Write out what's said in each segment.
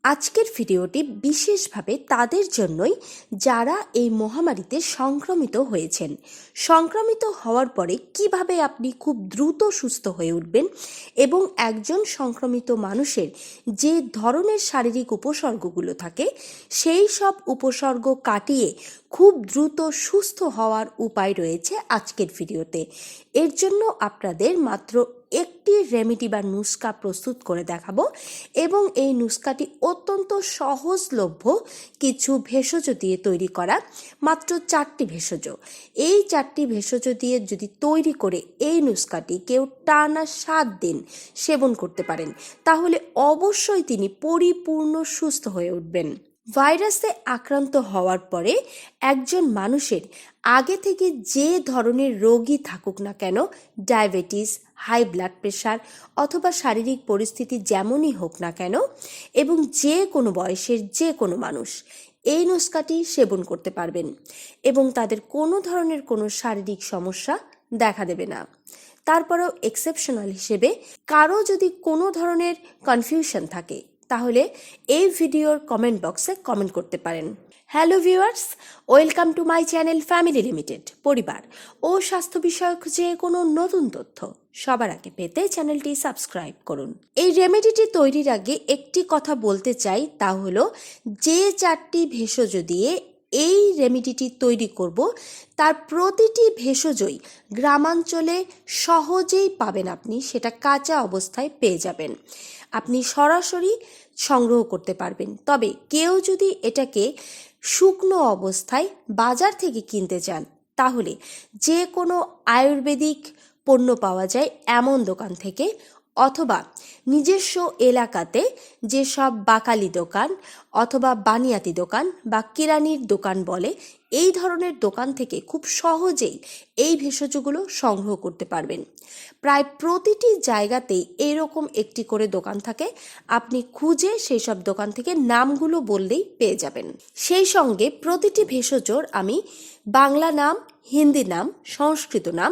আজকের ভিডিওটি বিশেষভাবে তাদের জন্যই যারা এই মহামারীতে সংক্রমিত হয়েছেন। সংক্রমিত হওয়ার পরে কিভাবে আপনি খুব দ্রুত সুস্থ হয়ে উঠবেন এবং একজন সংক্রমিত মানুষের যে ধরনের শারীরিক উপসর্গগুলো থাকে সেই সব উপসর্গ কাটিয়ে খুব দ্রুত সুস্থ হওয়ার উপায় রয়েছে আজকের ভিডিওতে। এর জন্য আপনাদের মাত্র একটি রেমেডি বা নুস্কা প্রস্তুত করে দেখাবো এবং এই নুস্কাটি অত্যন্ত সহজলভ্য কিছু ভেষজ দিয়ে তৈরি করা, মাত্র 4টি ভেষজ। এই 4টি ভেষজ দিয়ে যদি তৈরি করে এই নুস্কাটি কেউ টানা 7 দিন সেবন করতে পারেন তাহলে অবশ্যই তিনি পরিপূর্ণ সুস্থ হয়ে উঠবেন। ভাইরাসে আক্রান্ত হওয়ার পরে একজন মানুষের আগে থেকে যে ধরনের রোগই থাকুক না কেন, ডায়াবেটিস, হাই ব্লাড প্রেশার অথবা শারীরিক পরিস্থিতি যেমনই হোক না কেন এবং যে কোনো বয়সের যে কোনো মানুষ এই নুস্কাটি সেবন করতে পারবেন এবং তাদের কোনো ধরনের কোনো শারীরিক সমস্যা দেখা দেবে না। তারপরেও এক্সেপশনাল হিসেবে কারো যদি কোনো ধরনের কনফিউশন থাকে তাহলে এই ভিডিওর কমেন্ট বক্সে কমেন্ট করতে পারেন। Hello viewers, welcome to my channel family limited. পরিবার ও স্বাস্থ্য বিষয়ক যে কোনো নতুন তথ্য সবার আগে পেতে চ্যানেলটি সাবস্ক্রাইব করুন। এই রেমেডিটি তৈরির আগে একটি কথা বলতে চাই, তা হলো যে 4টি ভেষজ দিয়ে এই রেমেডিটি তৈরি করব তার প্রতিটি ভেষজই গ্রামাঞ্চলে সহজেই পাবেন, আপনি সেটা কাঁচা অবস্থায় পেয়ে যাবেন, আপনি সরাসরি সংগ্রহ করতে পারবেন। তবে কেউ যদি এটাকে শুকনো অবস্থায় বাজার থেকে কিনতে চান তাহলে যে কোনো আয়ুর্বেদিক পণ্য পাওয়া যায় এমন দোকান থেকে, অথবা নিজস্ব এলাকাতে যেসব বাকালি দোকান অথবা বানিয়াতি দোকান বা কিরানির দোকান বলে এই ধরনের দোকান থেকে খুব সহজেই এই ভেষজগুলো সংগ্রহ করতে পারবেন। প্রায় প্রতিটি জায়গাতেই এরকম একটি করে দোকান থাকে, আপনি খুঁজে সেই সব দোকান থেকে নামগুলো বললেই পেয়ে যাবেন। সেই সঙ্গে প্রতিটি ভেষজর আমি বাংলা নাম, হিন্দি নাম, সংস্কৃত নাম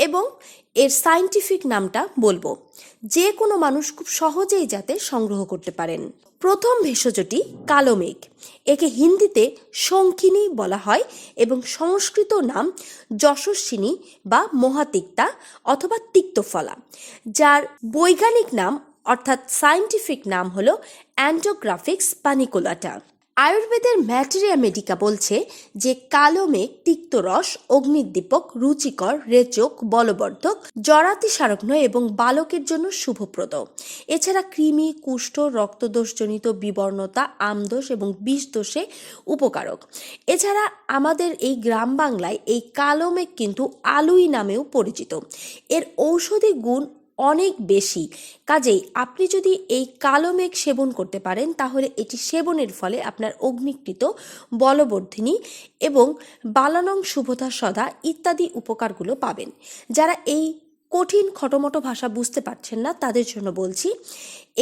এবং এর সায়েন্টিফিক নামটা বলবো, যে কোনো মানুষ খুব সহজেই যাতে সংগ্রহ করতে পারেন। প্রথম ভেষজটি কালো মেঘ, একে হিন্দিতে শঙ্খিনী বলা হয় এবং সংস্কৃত নাম যশস্বিনী বা মহাতিক্তা অথবা তিক্তফলা, যার বৈজ্ঞানিক নাম অর্থাৎ সায়েন্টিফিক নাম হলো অ্যান্ডোগ্রাফিক্স পানিকুলাটা। আয়ুর্বেদের ম্যাটেরিয়া মেডিকা বলছে যে কালো মেঘ তিক্তরস, অগ্নিদীপক, রুচিকর, রেচক, বলবর্ধক, জরাতিসারগ্ন এবং বালকের জন্য শুভপ্রদ। এছাড়া কৃমি, কুষ্ঠ, রক্তদোষজনিত বিবর্ণতা, আমদোষ এবং বিষদোষে উপকারক। এছাড়া আমাদের এই গ্রাম বাংলায় এই কালো মেঘ কিন্তু আলুই নামেও পরিচিত। এর ঔষধি গুণ অনেক বেশি, কাজেই আপনি যদি এই কালো মেঘ সেবন করতে পারেন তাহলে এটি সেবনের ফলে আপনার অগ্নিকৃত, বলবর্ধিনী এবং বালানং শুভতা সদা ইত্যাদি উপকারগুলো পাবেন। যারা এই কঠিন খটোমটো ভাষা বুঝতে পারছেন না তাদের জন্য বলছি,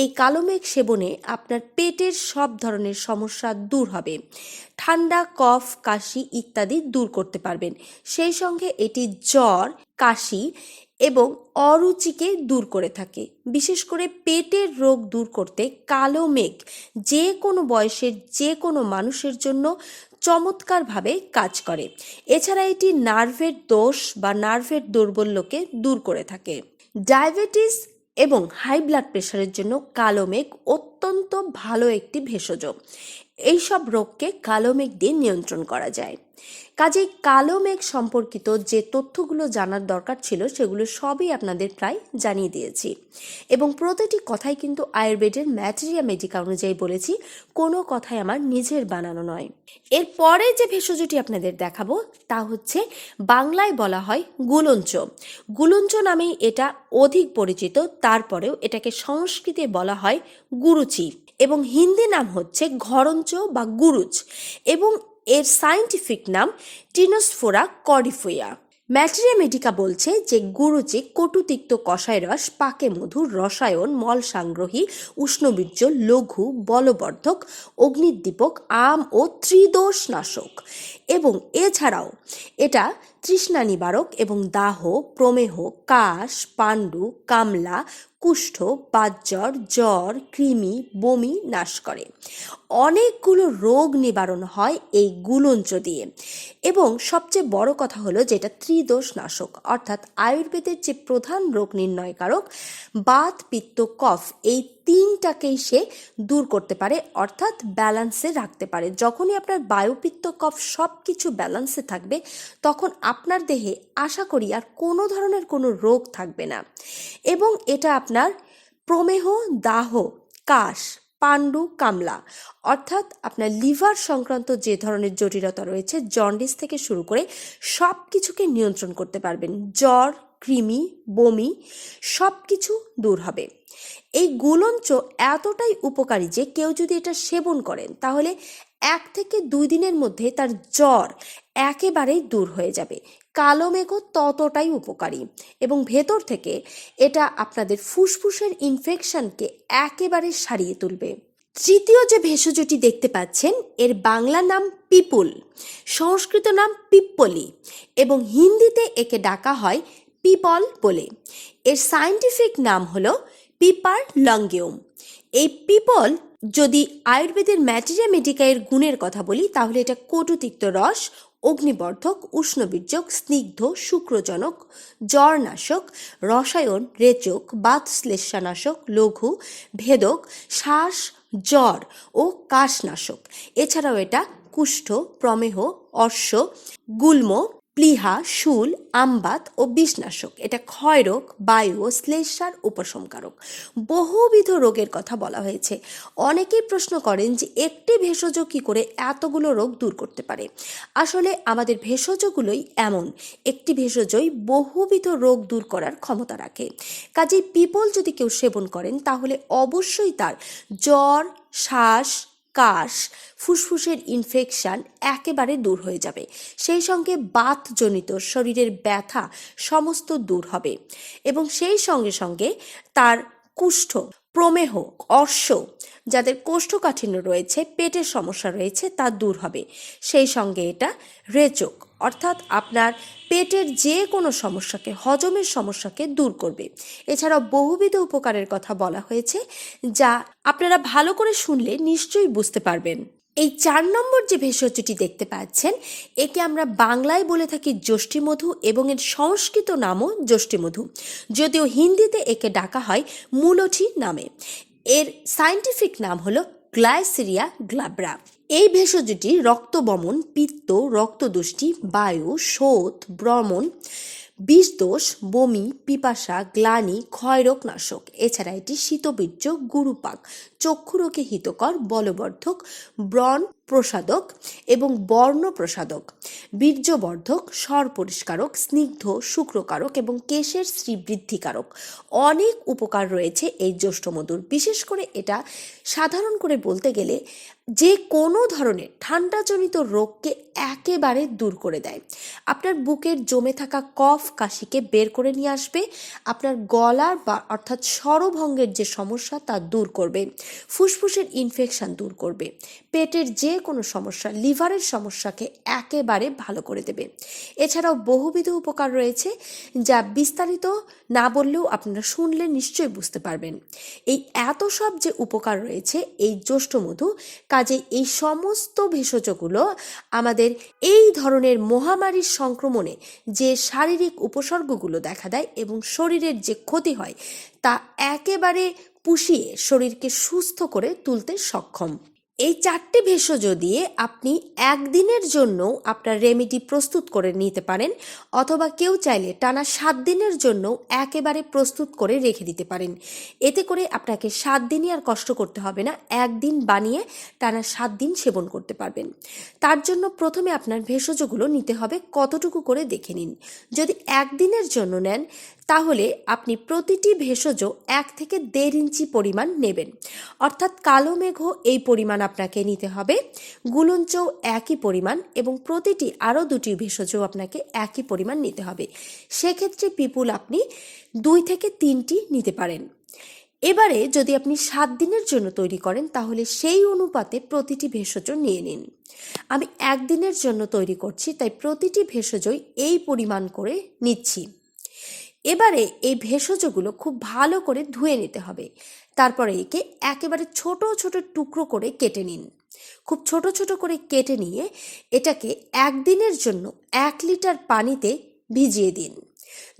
এই কালো মেঘ সেবনে আপনার পেটের সব ধরনের সমস্যা দূর হবে, ঠান্ডা, কফ, কাশি ইত্যাদি দূর করতে পারবেন। সেই সঙ্গে এটি জ্বর, কাশি এবং অরুচিকে দূর করে থাকে। বিশেষ করে পেটের রোগ দূর করতে কালো মেঘ যে কোনো বয়সের যে কোনো মানুষের জন্য চমৎকারভাবে কাজ করে। এছাড়া এটি নার্ভের দোষ বা নার্ভের দৌর্বল্যকে দূর করে থাকে। ডায়াবেটিস এবং হাই ব্লাড প্রেশারের জন্য কালো মেঘ অত্যন্ত ভালো একটি ভেষজ। এইসব রোগকে কালো মেঘ দিয়ে নিয়ন্ত্রণ করা যায়। কাজেই কালো মেঘ সম্পর্কিত যে তথ্যগুলো জানার দরকার ছিল সেগুলো সবই আপনাদের প্রায় জানিয়ে দিয়েছি এবং প্রতিটি কথাই কিন্তু আয়ুর্বেদের ম্যাটেরিয়া মেডিকা অনুযায়ী বলেছি, কোনো কথাই আমার নিজের বানানো নয়। এরপরে যে ভেষজটি আপনাদের দেখাবো তা হচ্ছে বাংলায় বলা হয় গুলঞ্চ। গুলঞ্চ নামেই এটা অধিক পরিচিত, তারপরেও এটাকে সংস্কৃতে বলা হয় গুরুচি এবং হিন্দি নাম হচ্ছে ঘরঞ্চ বা গুরুচ এবং এর সায়েন্টিফিক নাম টিনোসফোরা কর্ডিফোয়া। ম্যাটেরিয়া মেডিকা বলছে যে গুরুচি কটুতিক্ত কষায় রস, পাকে মধুর, রসায়ন, মল সংগ্রহী, উষ্ণবীর্য, লঘু, বলবর্ধক, অগ্নিদীপক, আম ও ত্রিদোষ নাশক এবং এছাড়াও এটা তৃষ্ণা নিবারক এবং দাহ, প্রমেহ, কাশ, পাণ্ডু, কামলা, কুষ্ঠ, বাতজ্বর, জ্বর, কৃমি, বমি নাশ করে। অনেকগুলো রোগ নিবারণ হয় এই গুলঞ্চ দিয়ে। এবং সবচেয়ে বড় কথা হলো যেটা ত্রিদোষ নাশক, অর্থাৎ আয়ুর্বেদের যে প্রধান রোগ নির্ণয়কারক বাত, পিত্ত, কফ, এই তিনটাকেই সে দূর করতে পারে, অর্থাৎ ব্যালেন্সে রাখতে পারে। যখনই আপনার বায়ু, পিত্ত, কফ সব কিছু ব্যালেন্সে থাকবে, তখন আপনার দেহে আশা করি আর কোনো ধরনের কোনো রোগ থাকবে না। এবং এটা আপনার প্রমেহ, দাহ, কাশ, পাণ্ডু, কামলা, অর্থাৎ আপনার লিভার সংক্রান্ত যে ধরনের জটিলতা রয়েছে, জন্ডিস থেকে শুরু করে সব কিছুকে নিয়ন্ত্রণ করতে পারবেন। জ্বর, কৃমি, বমি সব কিছু দূর হবে। এই গুলঞ্চ এতটাই উপকারী যে কেউ যদি এটা সেবন করেন তাহলে 1 থেকে 2 দিনের মধ্যে তার জ্বর একেবারেই দূর হয়ে যাবে। কালো মেঘও ততটাই উপকারী এবং ভেতর থেকে এটা আপনাদের ফুসফুসের ইনফেকশনকে একেবারে সারিয়ে তুলবে। তৃতীয় যে ভেষজটি দেখতে পাচ্ছেন, এর বাংলা নাম পিপুল, সংস্কৃত নাম পিপ্পলি এবং হিন্দিতে একে ডাকা হয় পিপল বলে। এর সায়েন্টিফিক নাম হলো পিপার লঙ্গিউম। এই পিপল, যদি আয়ুর্বেদের ম্যাটেরিয়া মেডিকায়ের গুণের কথা বলি তাহলে এটা কটুতিক্ত রস, অগ্নিবর্ধক, উষ্ণবীর্যক, স্নিগ্ধ, শুক্রজনক, জ্বরনাশক, রসায়ন, রেচক, বাতশ্লেষ্মানাশক, লঘু, ভেদক, শ্বাস, জ্বর ও কাশনাশক। এছাড়াও এটা কুষ্ঠ, প্রমেহ, অর্শ, গুল্ম, প্লীহা, শূল, আমবাত ও বিষনাশক। এটা ক্ষয়রোগ, বায়ু ও শ্লেষ্মার উপশমকারক। বহুবিধ রোগের কথা বলা হয়েছে। অনেকেই প্রশ্ন করেন যে একটি ভেষজ কী করে এতগুলো রোগ দূর করতে পারে। আসলে আমাদের ভেষজগুলোই এমন, একটি ভেষজই বহুবিধ রোগ দূর করার ক্ষমতা রাখে। কাজেই পিপল যদি কেউ সেবন করেন তাহলে অবশ্যই তার জ্বর, শ্বাস, কাশ, ফুসফুসের ইনফেকশন একেবারে দূর হয়ে যাবে। সেই সঙ্গে বাতজনিত শরীরের ব্যথা সমস্ত দূর হবে এবং সেই সঙ্গে সঙ্গে তার কুষ্ঠ, প্রমেহ, অর্শ, যাদের কোষ্ঠকাঠিন্য রয়েছে, পেটের সমস্যা রয়েছে, তা দূর হবে। সেই সঙ্গে এটা রেচক, অর্থাৎ আপনার পেটের যে কোনো সমস্যাকে, হজমের সমস্যাকে দূর করবে। এছাড়াও বহুবিধ উপকারের কথা বলা হয়েছে যা আপনারা ভালো করে শুনলে নিশ্চয়ই বুঝতে পারবেন। এই 4 নম্বর যে ভেষজটি দেখতে পাচ্ছেন, একে আমরা বাংলায় বলে থাকি যষ্টিমধু এবং এর সংস্কৃত নামও যষ্টিমধু, যদিও হিন্দিতে একে ডাকা হয় মুলঠি নামে। এর সায়েন্টিফিক নাম হলো গ্লাইসেরিয়া গ্লাব্রা। এই ভেষজটি রক্তবমন, পিত্ত, রক্তদুষ্টি, বায়ু, শোথ, ব্রমণ, বিষদোষ, বমি, পিপাসা, গ্লানি, ক্ষয়রোগ নাশক। এছাড়া এটি শীতবীর্য, গুরুপাক, চক্ষুরোগে হিতকর, বলবর্ধক, ব্রণ প্রসাদক এবং বর্ণ প্রসাদক, বীর্যবর্ধক, স্বর পরিষ্কারক, স্নিগ্ধ, শুক্রকারক এবং কেশের শ্রীবৃদ্ধিকারক। অনেক উপকার রয়েছে এই জ্যৈষ্ঠমধুর। বিশেষ করে এটা সাধারণ করে বলতে গেলে যে কোনো ধরনের ঠান্ডাজনিত রোগকে একেবারে দূর করে দেয়। আপনার বুকের জমে থাকা কফ, কাশিকে বের করে নিয়ে আসবে। আপনার গলার বা অর্থাৎ স্বরভঙ্গের যে সমস্যা তা দূর করবে। ফুসফুসের ইনফেকশন দূর করবে। পেটের যে কোনো সমস্যা, লিভারের সমস্যাকে একেবারে ভালো করে দেবে। এছাড়াও বহুবিধ উপকার রয়েছে যা বিস্তারিত না বললেও আপনারা শুনলে নিশ্চয়ই বুঝতে পারবেন। এই এত সব যে উপকার রয়েছে এই জ্যৈষ্ঠমধু, কাজে এই সমস্ত ভেষজগুলো আমাদের এই ধরনের মহামারীর সংক্রমণে যে শারীরিক উপসর্গগুলো দেখা দেয় এবং শরীরের যে ক্ষতি হয় তা একেবারে পুষিয়ে শরীরকে সুস্থ করে তুলতে সক্ষম। এই 4টি ভেষজ দিয়ে আপনি একদিনের জন্য আপনার রেমেডি প্রস্তুত করে নিতে পারেন, অথবা কেউ চাইলে টানা 7 দিনের জন্য একেবারে প্রস্তুত করে রেখে দিতে পারেন। এতে করে আপনাকে 7 দিনই আর কষ্ট করতে হবে না, একদিন বানিয়ে টানা 7 দিন সেবন করতে পারবেন। তার জন্য প্রথমে আপনার ভেষজগুলো নিতে হবে কতটুকু করে দেখে নিন। যদি একদিনের জন্য নেন তাহলে আপনি প্রতিটি ভেষজ 1 থেকে 1.5 ইঞ্চি পরিমাণ নেবেন, অর্থাৎ কালো মেঘ এই পরিমাণ আপনাকে নিতে হবে, গুলঞ্চও একই পরিমাণ এবং প্রতিটি আরও 2টি ভেষজও আপনাকে একই পরিমাণ নিতে হবে। সেক্ষেত্রে পিপুল আপনি 2 থেকে 3টি নিতে পারেন। এবারে যদি আপনি 7 দিনের জন্য তৈরি করেন তাহলে সেই অনুপাতে প্রতিটি ভেষজ নিয়ে নিন। আমি 1 দিনের জন্য তৈরি করছি, তাই প্রতিটি ভেষজই এই পরিমাণ করে নিচ্ছি। এবারে এই ভেষজগুলো খুব ভালো করে ধুয়ে নিতে হবে। তারপরে একে একেবারে ছোট ছোট টুকরো করে কেটে নিন। খুব ছোট ছোট করে কেটে নিয়ে এটাকে 1 দিনের জন্য 1 লিটার পানিতে ভিজিয়ে দিন।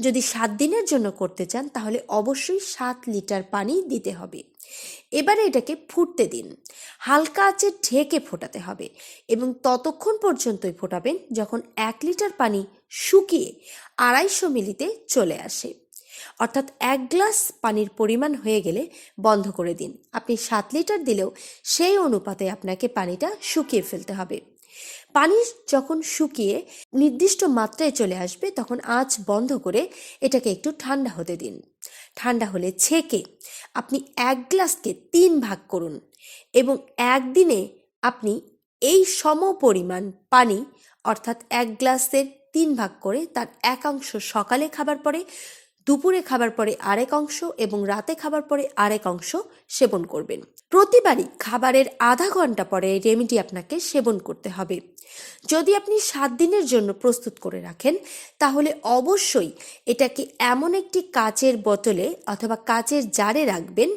যদি 7 দিনের জন্য করতে চান তাহলে অবশ্যই 7 লিটার পানি দিতে হবে। এবারে এটাকে ফুটতে দিন। হালকা আঁচে ঢেকে ফোটাতে হবে এবং ততক্ষণ পর্যন্তই ফোটাবেন যখন 1 লিটার পানি শুকিয়ে 250 মিলিতে চলে আসে। অর্থাৎ 1 গ্লাস পানির পরিমাণ হয়ে গেলে বন্ধ করে দিন। আপনি 7 লিটার দিলেও সেই অনুপাতে আপনাকে পানিটা শুকিয়ে ফেলতে হবে। পানি যখন শুকিয়ে নির্দিষ্ট মাত্রায় চলে আসবে তখন আঁচ বন্ধ করে এটাকে একটু ঠান্ডা হতে দিন। ঠান্ডা হলে ছেঁকে আপনি 1 গ্লাসকে 3 ভাগ করুন এবং একদিনে আপনি এই সমপরিমাণ পানি অর্থাৎ 1 গ্লাসের 3 ভাগ করে তার 1 অংশ সকালে খাবার পরে, দুপুরে খাবার পরে আরেক অংশ এবং রাতে খাবার পরে আরেক অংশ সেবন করবেন। প্রতিবারই খাবারের আধা ঘন্টা পরে এই রেমেডি আপনাকে সেবন করতে হবে। যদি আপনি 7 দিনের জন্য প্রস্তুত করে রাখেন তাহলে অবশ্যই এটাকে এমন একটি কাচের বোতলে অথবা কাচের জারে রাখবেন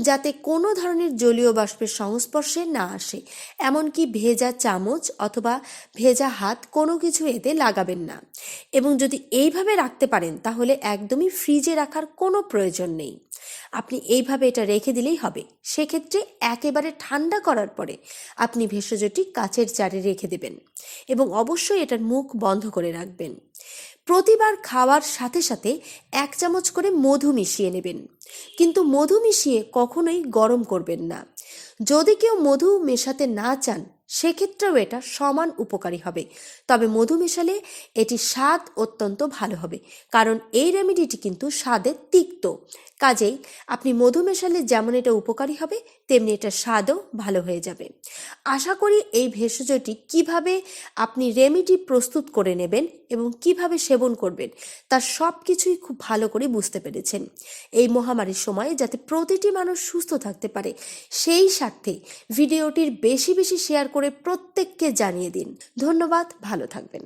যাতে কোনো ধরনের জলীয় বাষ্পের সংস্পর্শে না আসে। এমনকি ভেজা চামচ অথবা ভেজা হাত কোনো কিছু এতে লাগাবেন না। এবং যদি এইভাবে রাখতে পারেন তাহলে একদমই ফ্রিজে রাখার কোনো প্রয়োজন নেই। আপনি এইভাবে এটা রেখে দিলেই হবে। সেক্ষেত্রে একেবারে ঠান্ডা করার পরে আপনি ভেষজটি কাচের জারে রেখে দেবেন এবং অবশ্যই এটার মুখ বন্ধ করে রাখবেন। প্রতিবার খাওয়ার সাথে সাথে 1 চামচ করে মধু মিশিয়ে নেবেন, কিন্তু মধু মিশিয়ে কখনোই গরম করবেন না। যদি কেউ মধু মেশাতে না চান সেক্ষেত্রেও এটা সমান উপকারী হবে, তবে মধু মেশালে এটি স্বাদ অত্যন্ত ভালো হবে, কারণ এই রেমেডিটি কিন্তু স্বাদে তিক্ত। কাজেই আপনি মধু মেশালে যেমন এটা উপকারী হবে তেমনি এটা স্বাদও ভালো হয়ে যাবে। আশা করি এই ভেষজটি কিভাবে আপনি রেমেডি প্রস্তুত করে নেবেন এবং কিভাবে সেবন করবেন তার সব কিছুই খুব ভালো করে বুঝতে পেরেছেন। এই মহামারীর সময়ে যাতে প্রতিটি মানুষ সুস্থ থাকতে পারে সেই স্বার্থে ভিডিওটির বেশি বেশি শেয়ার করে প্রত্যেককে জানিয়ে দিন। ধন্যবাদ, ভালো থাকবেন।